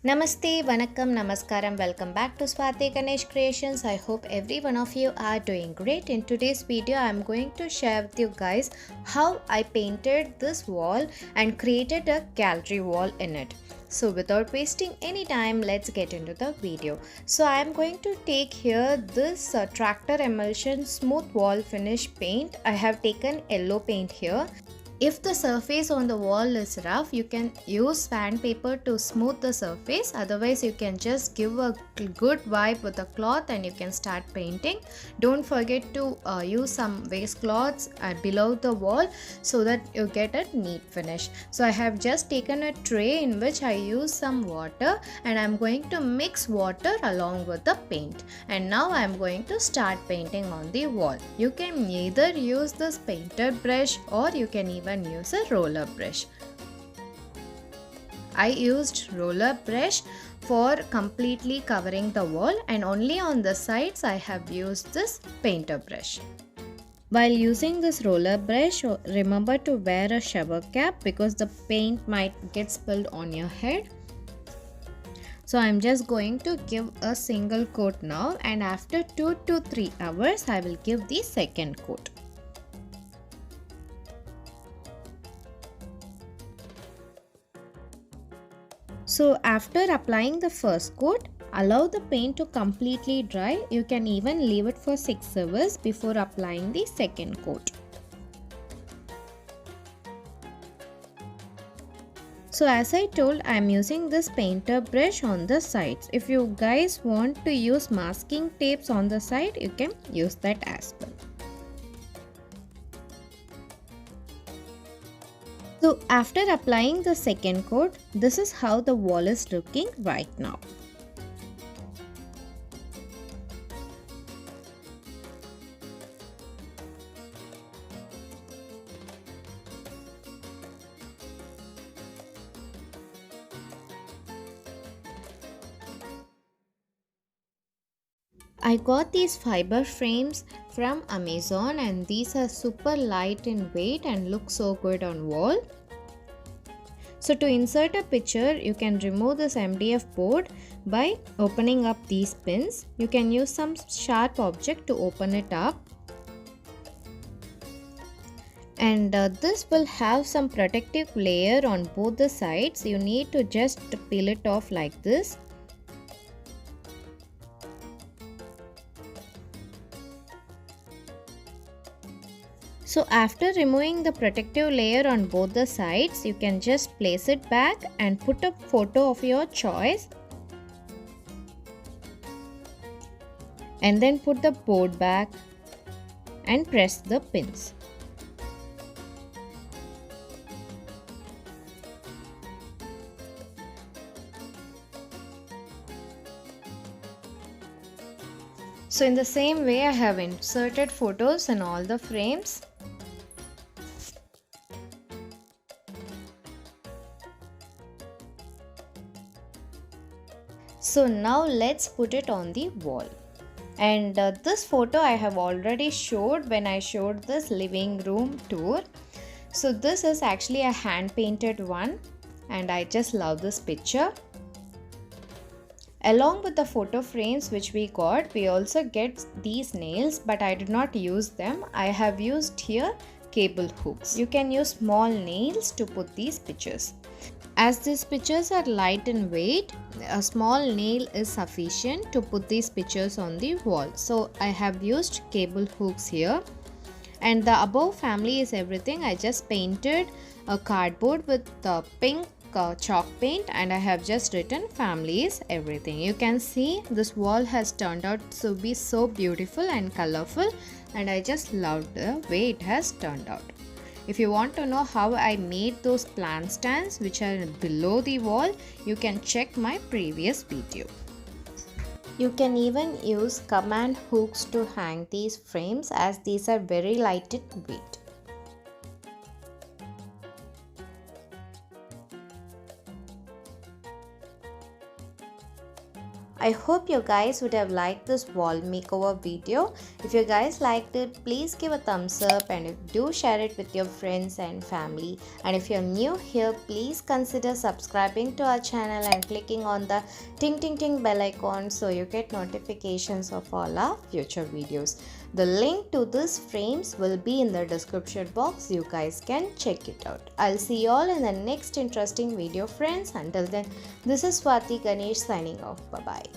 Namaste, Vanakkam, Namaskaram. Welcome back to Swati Ganesh Creations. I hope every one of you are doing great. In today's video, I'm going to share with you guys how I painted this wall and created a gallery wall in it. So without wasting any time, let's get into the video. So I'm going to take here this tractor emulsion smooth wall finish paint. I have taken yellow paint here. If the surface on the wall is rough, you can use sandpaper to smooth the surface. Otherwise, you can just give a good wipe with a cloth and you can start painting. Don't forget to use some waste cloths below the wall so that you get a neat finish. So I have just taken a tray in which I use some water and I'm going to mix water along with the paint. And now I'm going to start painting on the wall. You can either use this painter brush or you can even use a roller brush. I used roller brush for completely covering the wall and only on the sides I have used this painter brush. While using this roller brush, remember to wear a shower cap because the paint might get spilled on your head. So I'm just going to give a single coat now, and after 2 to 3 hours I will give the second coat. So after applying the first coat, allow the paint to completely dry. You can even leave it for 6 hours before applying the second coat. So as I told, I am using this painter brush on the sides. If you guys want to use masking tapes on the side, you can use that as well. So after applying the second coat, this is how the wall is looking right now. I got these fiber frames from Amazon and these are super light in weight and look so good on wall. So to insert a picture, you can remove this MDF board by opening up these pins. You can use some sharp object to open it up. And this will have some protective layer on both the sides. You need to just peel it off like this. So after removing the protective layer on both the sides, you can just place it back and put a photo of your choice. And then put the board back and press the pins. So in the same way, I have inserted photos in all the frames. So now let's put it on the wall. And this photo I have already showed when I showed this living room tour. So this is actually a hand painted one and I just love this picture. Along with the photo frames which we got, we also get these nails, but I did not use them. I have used here cable hooks. You can use small nails to put these pictures. As these pictures are light in weight, a small nail is sufficient to put these pictures on the wall. So I have used cable hooks here. And the above family is everything. I just painted a cardboard with the pink chalk paint and I have just written family is everything. You can see this wall has turned out to be so beautiful and colorful and I just love the way it has turned out. If you want to know how I made those plant stands which are below the wall, you can check my previous video. You can even use command hooks to hang these frames as these are very light in weight. I hope you guys would have liked this wall makeover video. If you guys liked it, please give a thumbs up and do share it with your friends and family. And if you're new here, please consider subscribing to our channel and clicking on the ting ting ting bell icon so you get notifications of all our future videos. The link to these frames will be in the description box. You guys can check it out. I'll see you all in the next interesting video, friends. Until then, this is Swati Ganesh signing off. Bye bye.